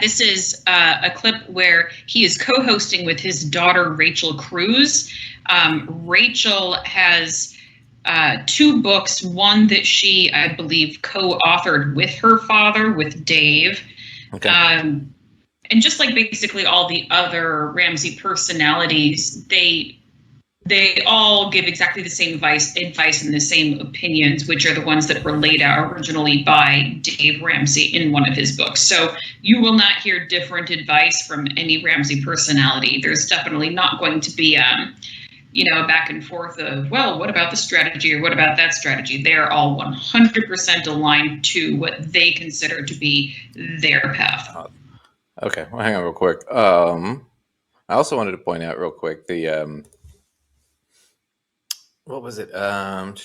this is a clip where he is co-hosting with his daughter, Rachel Cruz. Rachel has 2 books, one that she, I believe, co-authored with her father, with Dave. Okay. And just like basically all the other Ramsey personalities, they all give exactly the same advice and the same opinions, which are the ones that were laid out originally by Dave Ramsey in one of his books. So you will not hear different advice from any Ramsey personality. There's definitely not going to be a back and forth of, well, what about this strategy or what about that strategy? They're all 100% aligned to what they consider to be their path. Okay, well, hang on real quick. I also wanted to point out real quick the what was it? So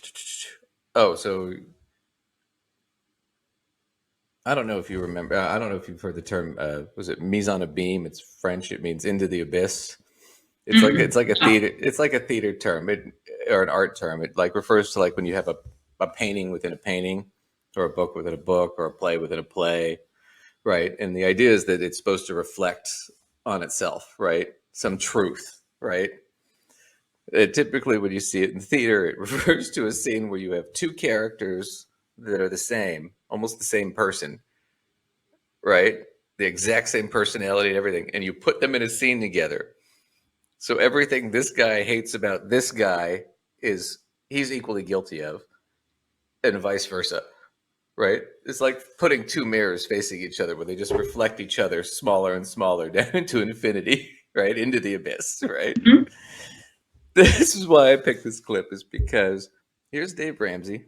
I don't know if you remember. I don't know if you've heard the term. Was it mise en abîme? It's French. It means into the abyss. It's like a theater. It's like a theater term, or an art term. It like refers to like when you have a painting within a painting, or a book within a book, or a play within a play, right? And the idea is that it's supposed to reflect on itself, right? Some truth, right? Typically, when you see it in theater, it refers to a scene where you have 2 characters that are the same, almost the same person, right? The exact same personality and everything, and you put them in a scene together. So everything this guy hates about this guy he's equally guilty of, and vice versa, right? It's like putting 2 mirrors facing each other where they just reflect each other smaller and smaller down into infinity, right? Into the abyss, right? Mm-hmm. This is why I picked this clip, is because here's Dave Ramsey,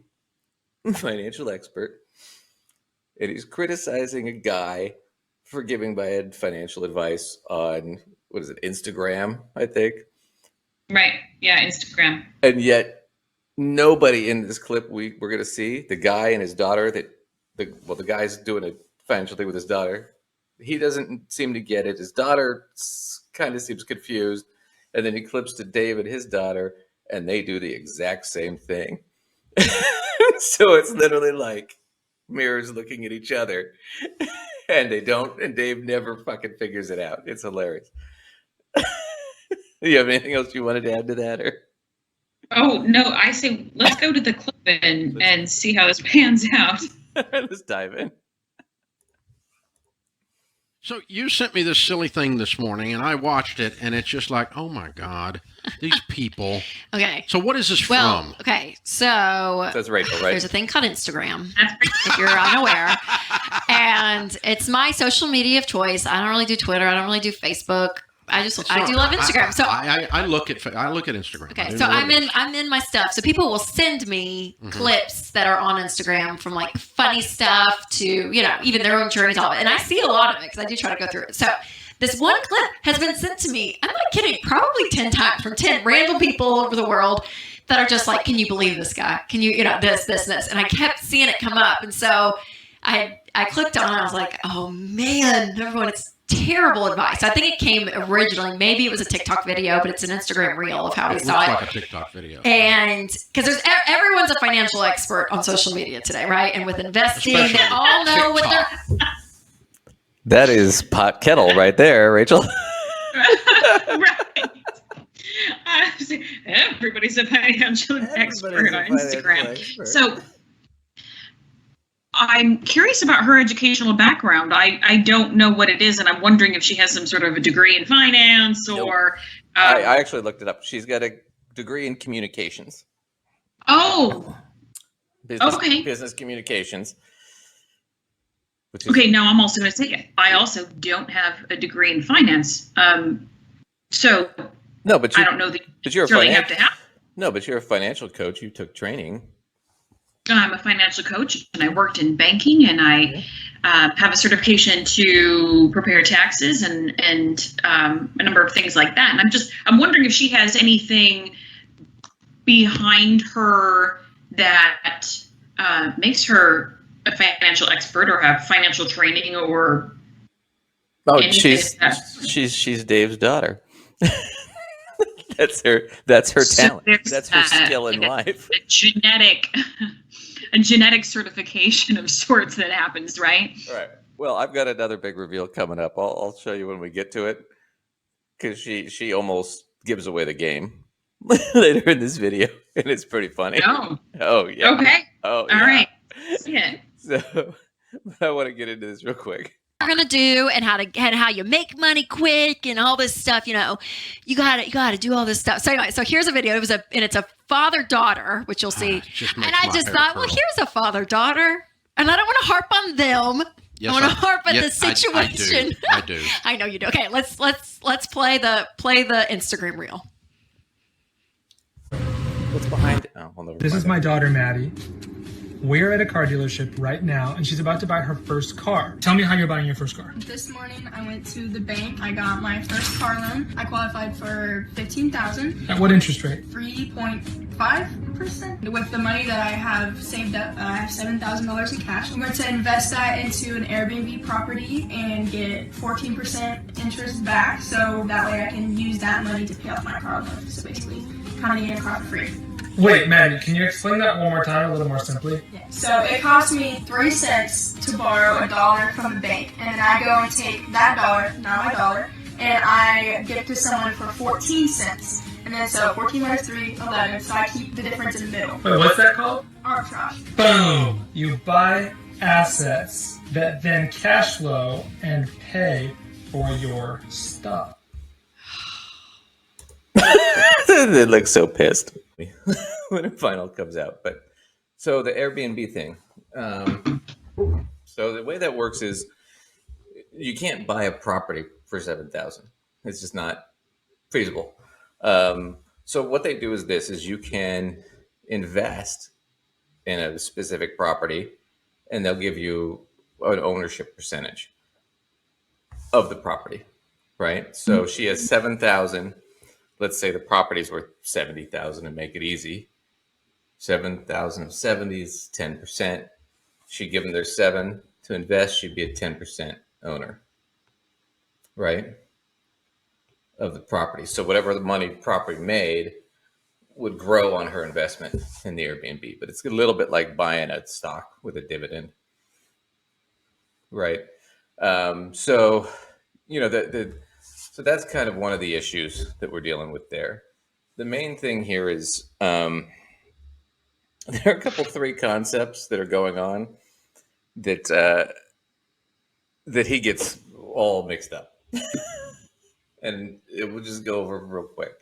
financial expert, and he's criticizing a guy for giving bad financial advice on, what is it, Instagram, I think? Right. Yeah, Instagram. And yet nobody in this clip we're going to see, the guy and his daughter, the guy's doing a financial thing with his daughter. He doesn't seem to get it. His daughter kind of seems confused. And then he clips to Dave and his daughter, and they do the exact same thing. So it's literally like mirrors looking at each other, and they don't, and Dave never fucking figures it out. It's hilarious. Do you have anything else you wanted to add to that? Or? Oh, no, I say let's go to the clip and see how this pans out. Let's dive in. So you sent me this silly thing this morning, and I watched it, and it's just like, oh my God, these people. Okay. So what is this from? Okay, so that's Rachel, right? There's a thing called Instagram, if you're unaware, and it's my social media of choice. I don't really do Twitter. I don't really do Facebook. I do love Instagram. I look at Instagram. Okay, so I'm in my stuff. So people will send me clips that are on Instagram, from like funny stuff to even their own journeys, all of it. And I see a lot of it because I do try to go through it. So this one clip has been sent to me, I'm not kidding, probably 10 times from 10 random people all over the world that are just like, can you believe this guy? Can you this? And I kept seeing it come up, and so I clicked on it. I was like, oh man, everyone, it's terrible advice. I think it came originally, maybe it was a TikTok video, but it's an Instagram reel of how he saw it. It looks like a TikTok video. And because everyone's a financial expert on social media today, right? And with investing, they all know what they're... That is pot kettle right there, Rachel. Right. Everybody's a financial expert on Instagram. So I'm curious about her educational background. I don't know what it is, and I'm wondering if she has some sort of a degree in finance or... I actually looked it up. She's got a degree in communications. Oh. Business communications. Okay, now I'm also going to say it. I also don't have a degree in finance. So no, but I don't know that you really have to have. No, but you're a financial coach. You took training. I'm a financial coach, and I worked in banking, and I have a certification to prepare taxes and a number of things like that. And I'm wondering if she has anything behind her that makes her a financial expert or have financial training or. Oh, she's Dave's daughter. That's her talent. That's her skill in life. A genetic certification of sorts that happens, right? Right. Well, I've got another big reveal coming up. I'll show you when we get to it, because she almost gives away the game later in this video, and it's pretty funny. No. Oh yeah. Okay. Oh All yeah. right. See it. So I want to get into this real quick. We're gonna do and how you make money quick and all this stuff. You gotta do all this stuff. So anyway, so here's a video. It's a father-daughter, which you'll see. Just And makes I my just hair thought, curl. well, here's a father-daughter, and I don't want to harp on them. Yes, I want to harp on the yes, I situation. do. I know you do. Okay, let's play the Instagram reel. What's behind? Oh, well, never This mind. is my daughter, Maddie. We're at a car dealership right now, and she's about to buy her first car. Tell me how you're buying your first car. This morning, I went to the bank. I got my first car loan. I qualified for $15,000, At what interest rate? 3.5%. With the money that I have saved up, I have $7,000 in cash. I'm going to invest that into an Airbnb property and get 14% interest back, so that way I can use that money to pay off my car loan. So basically, kind of get a car for free. Wait, Maddie, can you explain that one more time a little more simply? So it cost me 3 cents to borrow $1 from the bank, and then I go and take that dollar, not my dollar, and I give it to someone for 14 cents. And then so 14 minus 3, 11, so I keep the difference in the middle. Wait, what's that called? Arbitrage. Boom! You buy assets that then cash flow and pay for your stuff. They look so pissed when it final comes out. But so the Airbnb thing. So the way that works is you can't buy a property for $7,000. It's just not feasible. So what they do is this: is you can invest in a specific property, and they'll give you an ownership percentage of the property, right? So she has 7,000. Let's say the property's worth 70,000 and make it easy. 7,000 of 70 is 10%. She'd give them their 7 to invest. She'd be a 10% owner, right? Of the property. So whatever the money property made would grow on her investment in the Airbnb. But it's a little bit like buying a stock with a dividend, right? So, you know, so that's kind of one of the issues that we're dealing with there. The main thing here is there are a 3 concepts that are going on that that he gets all mixed up. And it will just go over real quick.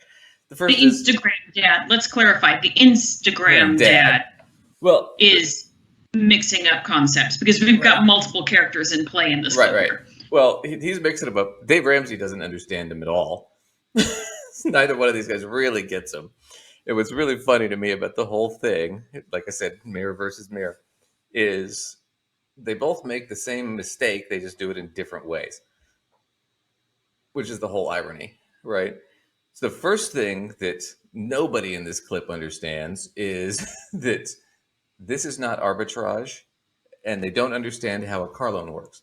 The first The Instagram dad. Let's clarify. The Instagram dad well, is mixing up concepts because we've got multiple characters in play in this. Right. Well, he's mixing them up. Dave Ramsey doesn't understand him at all. Neither one of these guys really gets him. It was really funny to me about the whole thing. Like I said, mirror versus mirror, is they both make the same mistake. They just do it in different ways, which is the whole irony, right? So the first thing that nobody in this clip understands is that this is not arbitrage, and they don't understand how a car loan works.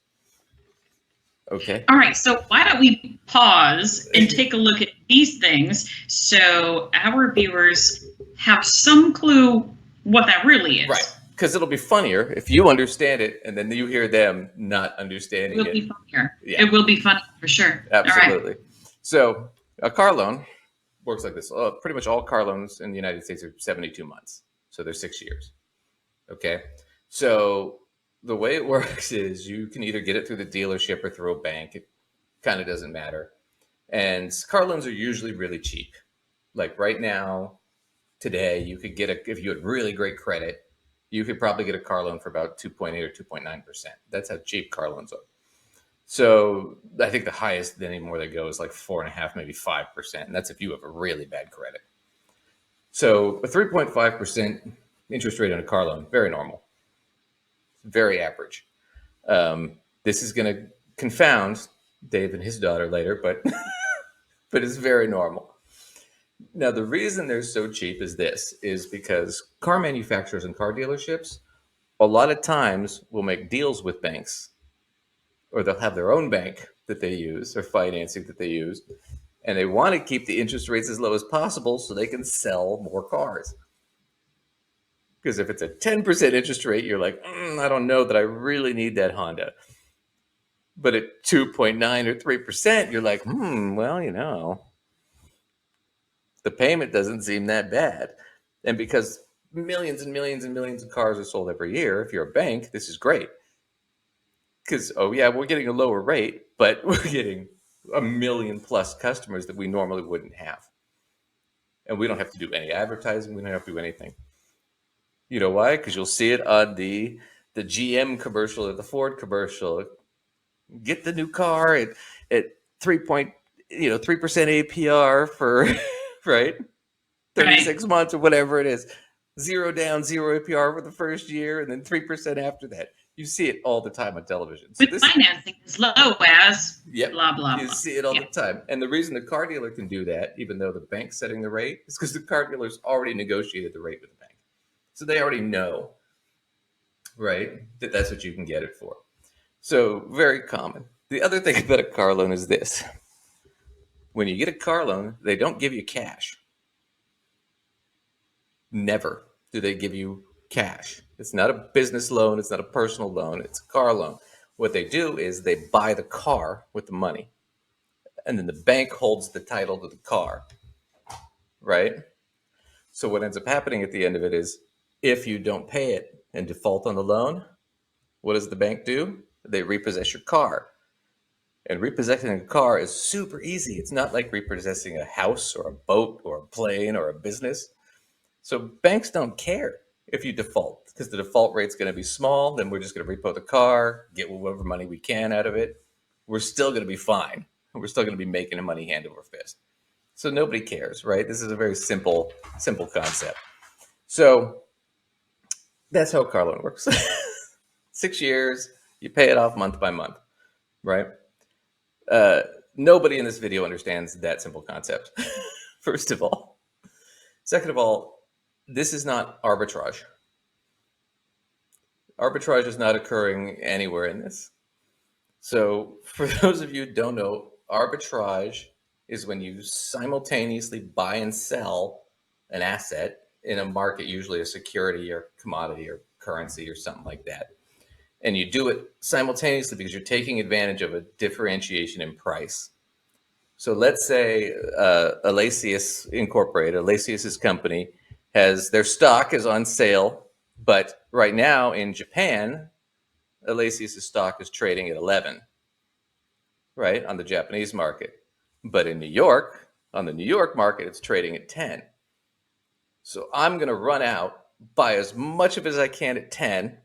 Okay. All right. So why don't we pause and take a look at these things so our viewers have some clue what that really is. Right. Because it'll be funnier if you understand it and then you hear them not understanding It will it. be funnier. Yeah. It will be funny for sure. Absolutely. All right. So a car loan works like this. Pretty much all car loans in the United States are 72 months. So they're 6 years. Okay. So the way it works is you can either get it through the dealership or through a bank. It kind of doesn't matter. And car loans are usually really cheap. Like right now, today, you could get if you had really great credit, you could probably get a car loan for about 2.8 or 2.9%. That's how cheap car loans are. So I think the highest anymore they go is like 4.5%, maybe 5%. And that's if you have a really bad credit. So a 3.5% interest rate on a car loan, very normal. Very average. This is going to confound Dave and his daughter later, but it's very normal. Now, the reason they're so cheap is because car manufacturers and car dealerships, a lot of times will make deals with banks, or they'll have their own bank that they use or financing that they use, and they want to keep the interest rates as low as possible so they can sell more cars. Because if it's a 10% interest rate, you're like, I don't know that I really need that Honda. But at 2.9 or 3%, you're like, well, the payment doesn't seem that bad. And because millions and millions and millions of cars are sold every year, if you're a bank, this is great. Because, we're getting a lower rate, but we're getting a million plus customers that we normally wouldn't have. And we don't have to do any advertising. We don't have to do anything. You know why? Because you'll see it on the GM commercial or the Ford commercial. Get the new car at 3% APR for right 36 months or whatever it is. 0 down, 0 APR for the first year, and then 3% after that. You see it all the time on television. So with financing as low as blah, blah, you blah. see it all the time. And the reason the car dealer can do that, even though the bank's setting the rate, is because the car dealer's already negotiated the rate with the bank. So they already know, right, that that's what you can get it for. So very common. The other thing about a car loan is this. When you get a car loan, they don't give you cash. Never do they give you cash. It's not a business loan. It's not a personal loan. It's a car loan. What they do is they buy the car with the money. And then the bank holds the title to the car. Right? So what ends up happening at the end of it is if you don't pay it and default on the loan, what does the bank do? They repossess your car. And repossessing a car is super easy. It's not like repossessing a house or a boat or a plane or a business. So banks don't care if you default because the default rate's going to be small. Then we're just going to repo the car, get whatever money we can out of it. We're still going to be fine. We're still going to be making the money hand over fist. So nobody cares, right? This is a very simple concept. So that's how a car loan works. 6 years, you pay it off month by month, right? Nobody in this video understands that simple concept, first of all. Second of all, this is not arbitrage. Arbitrage is not occurring anywhere in this. So for those of you who don't know, arbitrage is when you simultaneously buy and sell an asset in a market, usually a security or commodity or currency or something like that. And you do it simultaneously because you're taking advantage of a differentiation in price. So let's say Alacius Incorporated, Alacius's company, has their stock is on sale, but right now in Japan, Alacius's stock is trading at 11, right, on the Japanese market. But in New York, on the New York market, it's trading at 10. So I'm going to run out, buy as much of it as I can at 10,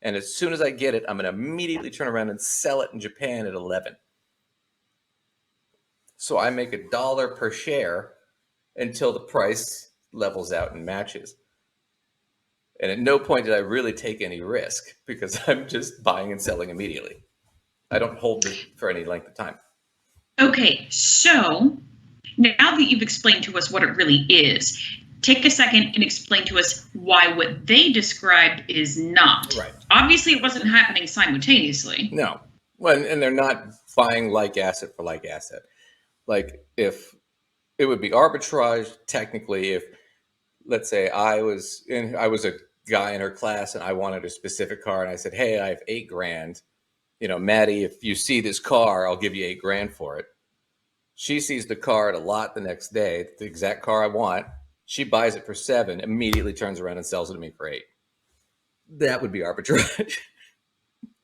and as soon as I get it, I'm going to immediately turn around and sell it in Japan at 11. So I make $1 per share until the price levels out and matches. And at no point did I really take any risk because I'm just buying and selling immediately. I don't hold it for any length of time. Okay, so now that you've explained to us what it really is, take a second and explain to us why what they described is not. Right. Obviously, it wasn't happening simultaneously. No. Well, and they're not buying like asset for like asset. Like if it would be arbitrage technically if, let's say I was a guy in her class and I wanted a specific car and I said, hey, I have $8,000. Maddie, if you see this car, I'll give you $8,000 for it. She sees the car at a lot the next day, the exact car I want. She buys it for $7, immediately turns around and sells it to me for $8. That would be arbitrage.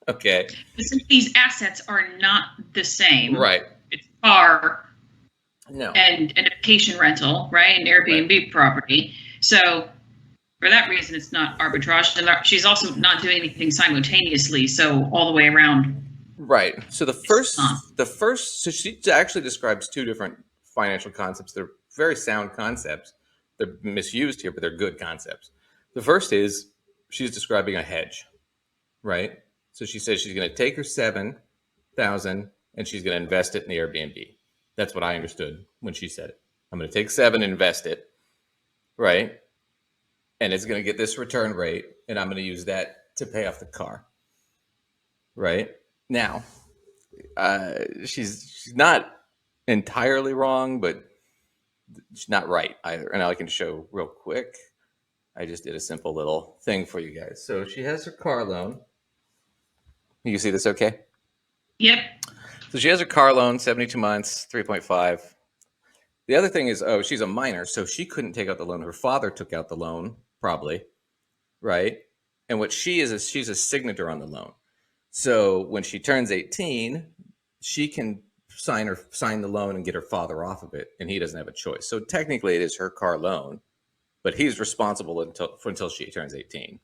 Okay. Since these assets are not the same. Right. It's car No. and a vacation rental, right? An Airbnb property. So for that reason, it's not arbitrage. And she's also not doing anything simultaneously. So all the way around. Right. So so she actually describes two different financial concepts. They're very sound concepts. They're misused here, but they're good concepts. The first is she's describing a hedge, right? So she says she's going to take her $7,000 and she's going to invest it in the Airbnb. That's what I understood when she said it. I'm going to take 7 and invest it, right? And it's going to get this return rate, and I'm going to use that to pay off the car, right? Now, she's not entirely wrong, but she's not right either. And I can show real quick. I just did a simple little thing for you guys. So she has her car loan. You can see this okay? Yep. So she has her car loan, 72 months, 3.5. The other thing is, she's a minor, so she couldn't take out the loan. Her father took out the loan, probably, right? And what she is she's a signator on the loan. So when she turns 18, she can sign the loan and get her father off of it, and he doesn't have a choice. So technically, it is her car loan, but he's responsible until she turns 18.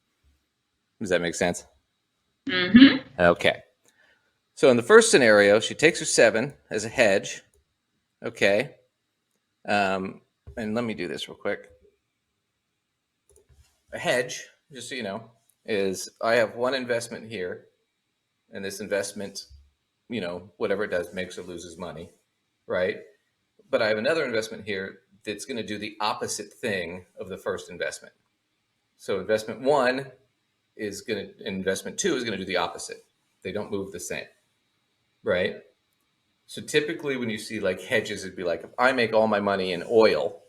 Does that make sense? Mm-hmm. Okay. So in the first scenario, she takes her 7 as a hedge. Okay. And let me do this real quick. A hedge, just so you know, is I have one investment here, and this investment, whatever it does, makes or loses money, right? But I have another investment here that's going to do the opposite thing of the first investment. So investment 1 investment 2 is going to do the opposite. They don't move the same, right? So typically when you see like hedges, it'd be like, if I make all my money in oil,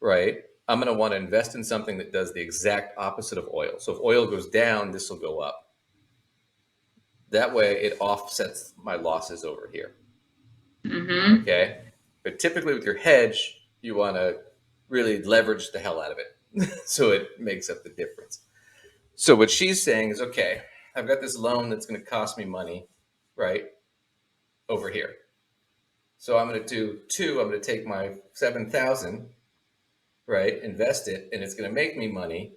right, I'm going to want to invest in something that does the exact opposite of oil. So if oil goes down, this will go up. That way it offsets my losses over here. Mm-hmm. Okay. But typically with your hedge, you want to really leverage the hell out of it. So it makes up the difference. So what she's saying is, okay, I've got this loan that's going to cost me money, right, over here. So I'm going to do 2. I'm going to take my 7,000, right, invest it, and it's going to make me money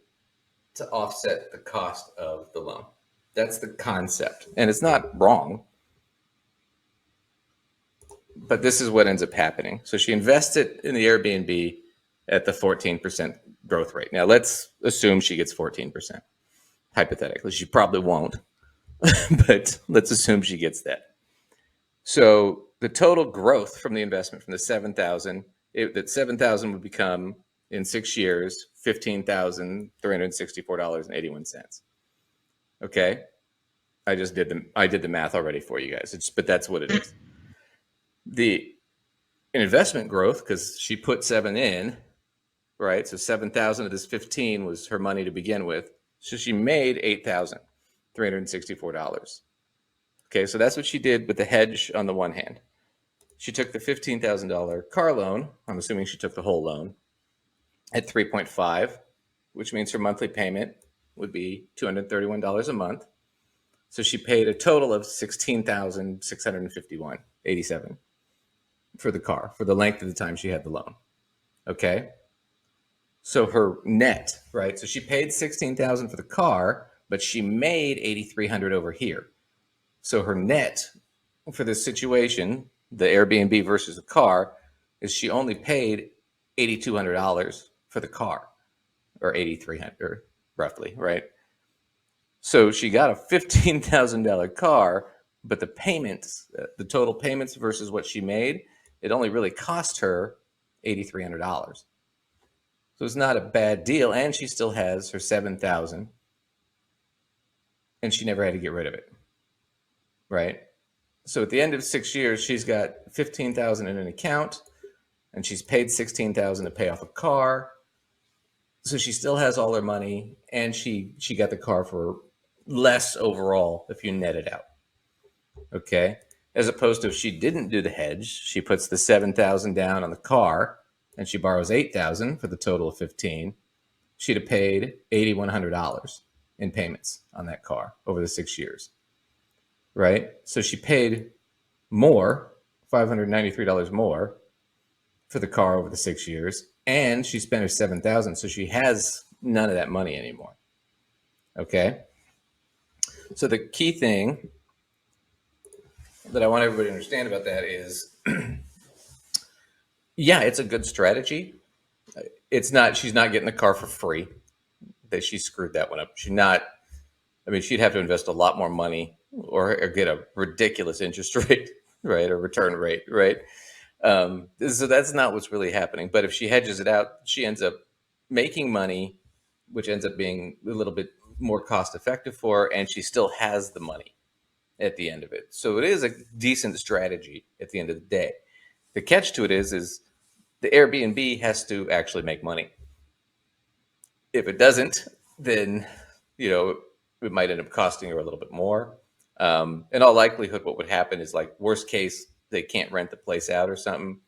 to offset the cost of the loan. That's the concept. And it's not wrong. But this is what ends up happening. So she invested in the Airbnb at the 14% growth rate. Now let's assume she gets 14%. Hypothetically, she probably won't, but let's assume she gets that. So the total growth from the investment from the 7,000, that 7,000 would become in 6 years $15,364.81. Okay, I did the math already for you guys. But that's what it is. The investment growth, because she put 7 in, right? So 7,000 of this 15 was her money to begin with. So she made $8,364. Okay, so that's what she did with the hedge on the one hand. She took the $15,000 car loan. I'm assuming she took the whole loan at 3.5, which means her monthly payment would be $231 a month. So she paid a total of $16,651.87 for the car for the length of the time she had the loan. Okay. So her net, right? So she paid $16,000 for the car, but she made $8,300 over here. So her net for this situation, the Airbnb versus the car, is she only paid $8,200 for the car, or $8,300 roughly, right? So she got a $15,000 car, but the payments, the total payments versus what she made, it only really cost her $8,300. So it's not a bad deal, and she still has her 7,000, and she never had to get rid of it, right? So at the end of 6 years, she's got 15,000 in an account, and she's paid 16,000 to pay off a car. So she still has all her money, and she got the car for less overall if you net it out. Okay, as opposed to if she didn't do the hedge, she puts the 7,000 down on the car, and she borrows 8,000 for the total of 15. She'd have paid $8,100 in payments on that car over the 6 years, right? So she paid more, $593 more for the car over the 6 years, and she spent her 7,000, so she has none of that money anymore. Okay, so the key thing that I want everybody to understand about that is, yeah, it's a good strategy. She's not getting the car for free. That she screwed that one up. She'd have to invest a lot more money or get a ridiculous interest rate, right? Or return rate, right? So that's not what's really happening. But if she hedges it out, she ends up making money, which ends up being a little bit more cost effective for her, and she still has the money at the end of it. So it is a decent strategy at the end of the day. The catch to it is the Airbnb has to actually make money. If it doesn't, then it might end up costing her a little bit more. In all likelihood, what would happen is, like, worst case, they can't rent the place out or something,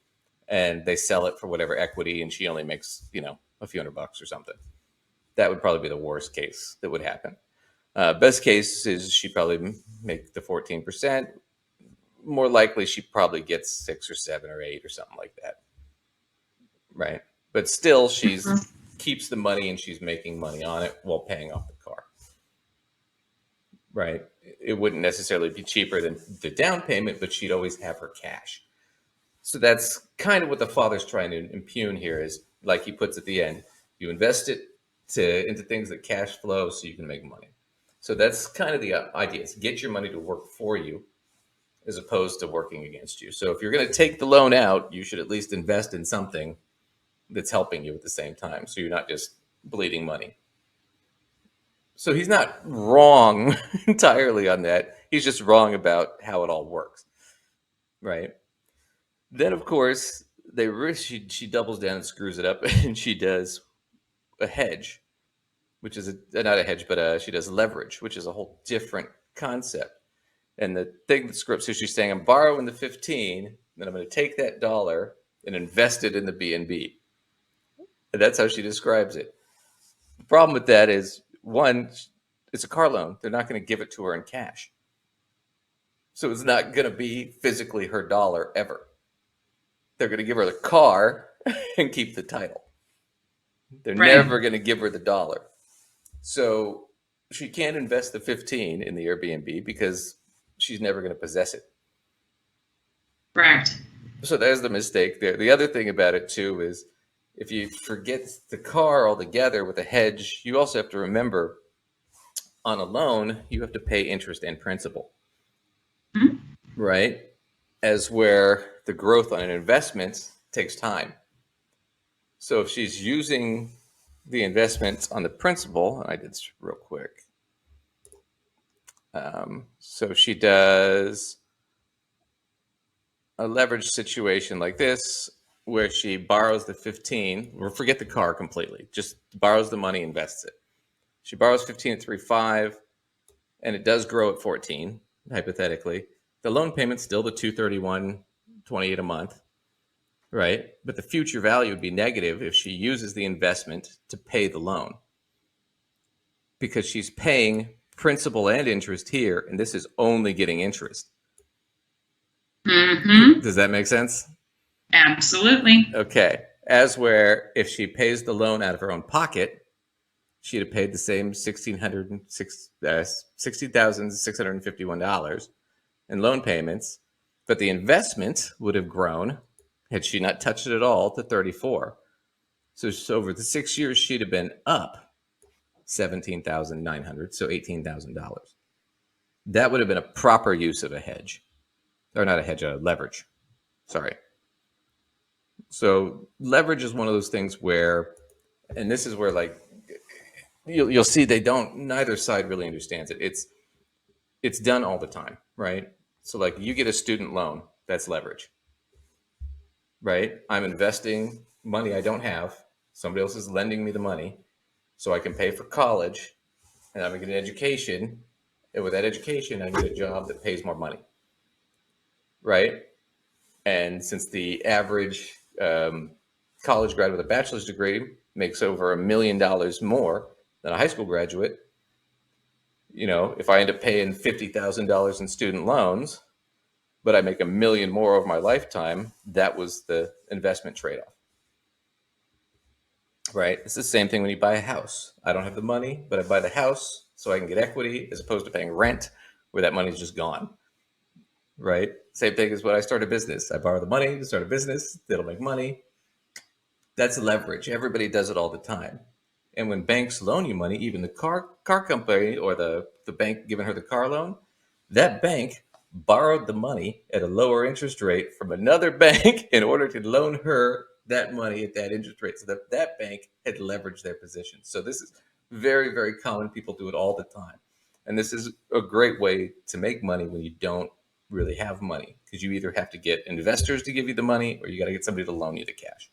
and they sell it for whatever equity, and she only makes, a few $100 or something. That would probably be the worst case that would happen. Best case is she probably make the 14%. More likely, she probably gets 6 or 7 or 8 or something like that. Right. But still, she's keeps the money and she's making money on it while paying off the car. Right. It wouldn't necessarily be cheaper than the down payment, but she'd always have her cash. So that's kind of what the father's trying to impugn here is, like he puts at the end, you invest it into things that cash flow so you can make money. So that's kind of the idea, is get your money to work for you as opposed to working against you. So if you're going to take the loan out, you should at least invest in something that's helping you at the same time, so you're not just bleeding money. So he's not wrong entirely on that. He's just wrong about how it all works, right? Then, of course, she doubles down and screws it up, and she does a hedge, which is not a hedge, but she does leverage, which is a whole different concept. And the thing that screws, so she's saying, I'm borrowing the 15, then I'm going to take that dollar and invest it in the B&B. And that's how she describes it. The problem with that is, one, it's a car loan. They're not going to give it to her in cash. So it's not going to be physically her dollar ever. They're going to give her the car and keep the title. They're never going to give her the dollar. So she can't invest the 15 in the Airbnb because she's never going to possess it. Correct. So there's the mistake there. The other thing about it, too, is if you forget the car altogether with a hedge, you also have to remember on a loan, you have to pay interest and principal, right? As where the growth on an investment takes time. So if she's using the investment on the principal, I did this real quick. So she does a leverage situation like this, where she borrows the 15, or forget the car completely, just borrows the money, invests it. She borrows 15 at 3.5, and it does grow at 14, hypothetically. The loan payment's still the $231.28 a month, right? But the future value would be negative if she uses the investment to pay the loan, because she's paying principal and interest here, and this is only getting interest. Does that make sense? Absolutely. Okay. As where if she pays the loan out of her own pocket, she'd have paid the same $60,651 in loan payments, but the investment would have grown had she not touched it at all to 34. So over the 6 years, she'd have been up $17,900, so $18,000. That would have been a proper use of a hedge, or not a hedge, a leverage. Sorry. So leverage is one of those things where, and this is where, like, you'll see neither side really understands it. It's done all the time, right? So like you get a student loan, that's leverage, right? I'm investing money I don't have. Somebody else is lending me the money so I can pay for college, and I'm going to get an education. And with that education, I get a job that pays more money, right? And since the average college grad with a bachelor's degree makes over $1 million more than a high school graduate, if I end up paying $50,000 in student loans, but I make $1 million more over my lifetime, that was the investment trade-off, right? It's the same thing when you buy a house. I don't have the money, but I buy the house so I can get equity as opposed to paying rent where that money's just gone, right? Same thing as when I start a business. I borrow the money to start a business. That'll make money. That's leverage. Everybody does it all the time. And when banks loan you money, even the car company or the bank giving her the car loan, that bank borrowed the money at a lower interest rate from another bank in order to loan her that money at that interest rate. So that bank had leveraged their position. So this is very, very common. People do it all the time. And this is a great way to make money when you don't really have money, because you either have to get investors to give you the money or you got to get somebody to loan you the cash,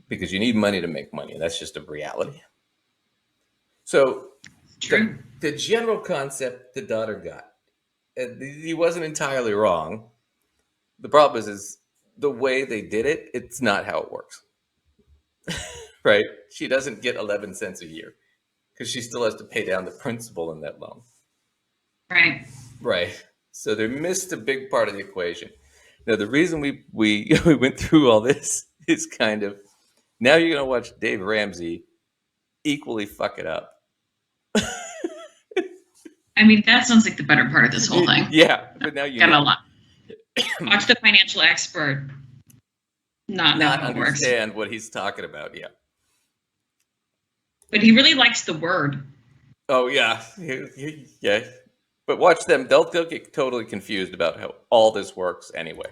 because you need money to make money. And that's just a reality. So True. The general concept the daughter got. He wasn't entirely wrong. The problem is the way they did it, it's not how it works. Right? She doesn't get 11 cents a year because she still has to pay down the principal in that loan. Right. Right. So they missed a big part of the equation. Now, the reason we went through all this is kind of, now you're going to watch Dave Ramsey equally fuck it up. I mean, that sounds like the better part of this whole thing. Yeah, but now you Got a know. lot. Watch the financial expert. Not know how it works. Understand what he's talking about. Yeah. But he really likes the word. Oh yeah, yeah. But watch them; they'll get totally confused about how all this works anyway.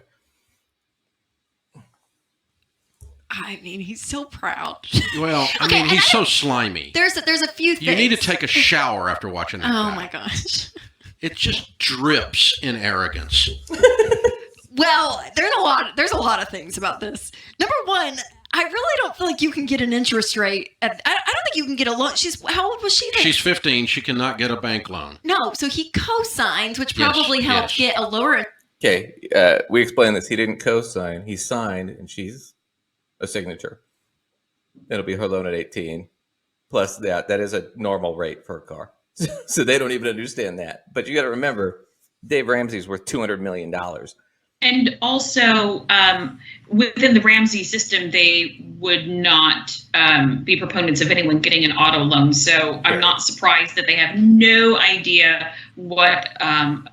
I mean, he's so proud. Well, I Okay, mean, and he's I so don't- slimy. There's a few things. You need to take a shower after watching that. Oh guy. my gosh. It just drips in arrogance. Well, there's a lot of things about this. Number one, I really don't feel like you can get an interest rate. I don't think you can get a loan. How old was she then? She's 15. She cannot get a bank loan. No, so he co-signs, which Yes, probably helped yes. get a lower. Okay, we explained this. He didn't co-sign; he signed, and she's a signature. It'll be her loan at 18. Plus, that is a normal rate for a car, so they don't even understand that. But you got to remember, Dave Ramsey's worth $200 million. And also, within the Ramsey system, they would not be proponents of anyone getting an auto loan. So I'm not surprised that they have no idea what an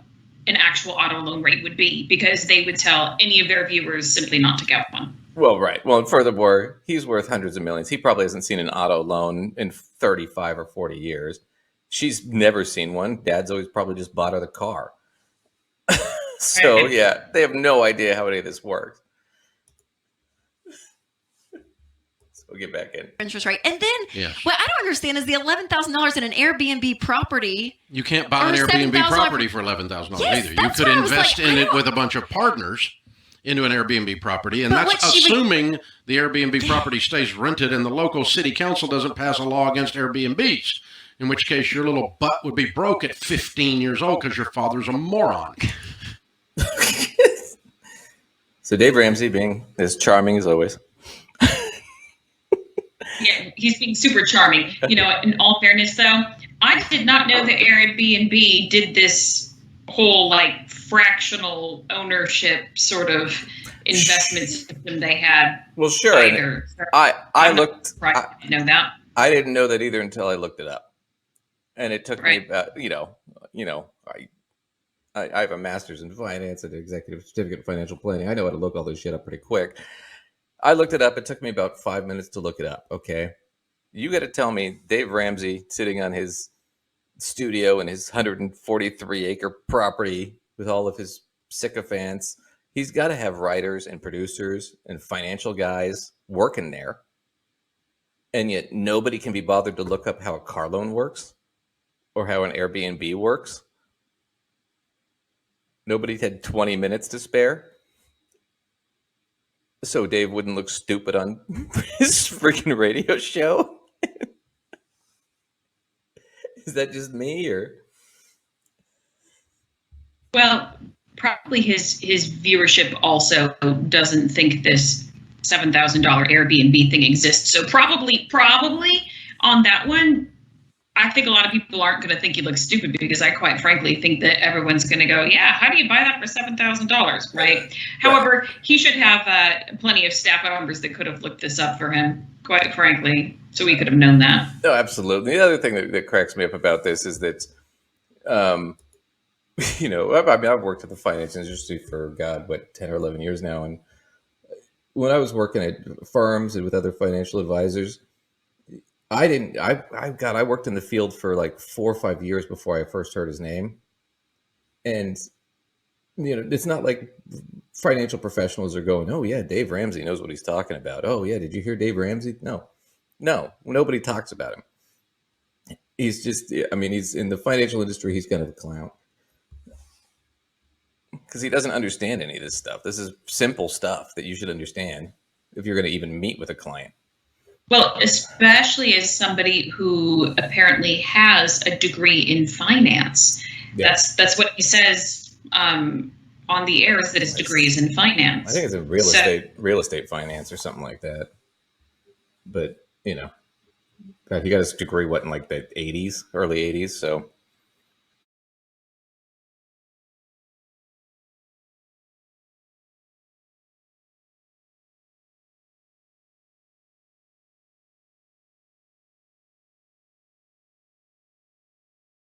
actual auto loan rate would be, because they would tell any of their viewers simply not to get one. Well, right. Well, and furthermore, he's worth hundreds of millions. He probably hasn't seen an auto loan in 35 or 40 years. She's never seen one. Dad's always probably just bought her the car. So, yeah, they have no idea how any of this works. So we'll get back in. Interest rate. And then Yes. what I don't understand is the $11,000 in an Airbnb property. You can't buy an Or Airbnb $7,000 property for $11,000 Yes, either. You that's could what I was invest like, in I it don't- with a bunch of partners into an Airbnb property, and But that's what she would- assuming the Airbnb property stays rented and the local city council doesn't pass a law against Airbnbs, in which case your little butt would be broke at 15 years old because your father's a moron. So Dave Ramsey being as charming as always. Yeah, he's being super charming. You know, in all fairness, though, I did not know that Airbnb did this whole like fractional ownership sort of investment system they had. Well, sure. Either. So I I'm not looked. surprised I didn't know that. I didn't know that either until I looked it up, and it took Right. me about I have a master's in finance and an executive certificate in financial planning. I know how to look all this shit up pretty quick. I looked it up. It took me about 5 minutes to look it up. Okay, you got to tell me Dave Ramsey sitting on his studio in his 143-acre property with all of his sycophants. He's got to have writers and producers and financial guys working there. And yet nobody can be bothered to look up how a car loan works or how an Airbnb works. Nobody had 20 minutes to spare. So Dave wouldn't look stupid on his freaking radio show. Is that just me or? Well, probably his viewership also doesn't think this $7,000 Airbnb thing exists. So probably on that one, I think a lot of people aren't going to think he looks stupid, because I quite frankly think that everyone's going to go, yeah, how do you buy that for $7,000, right? However, he should have plenty of staff members that could have looked this up for him, quite frankly, so he could have known that. No, absolutely. The other thing that cracks me up about this is that, I've worked in the finance industry for, 10 or 11 years now. And when I was working at firms and with other financial advisors, I worked in the field for like 4 or 5 years before I first heard his name. And, it's not like financial professionals are going, oh yeah, Dave Ramsey knows what he's talking about. Oh yeah, did you hear Dave Ramsey? No, nobody talks about him. He's just, he's in the financial industry. He's kind of a clown because he doesn't understand any of this stuff. This is simple stuff that you should understand if you're going to even meet with a client. Well, especially as somebody who apparently has a degree in finance. Yeah. That's what he says on the air, is that his degree is in finance. I think it's in real estate finance or something like that. But, you know, he got his degree, in like the 80s, early 80s. So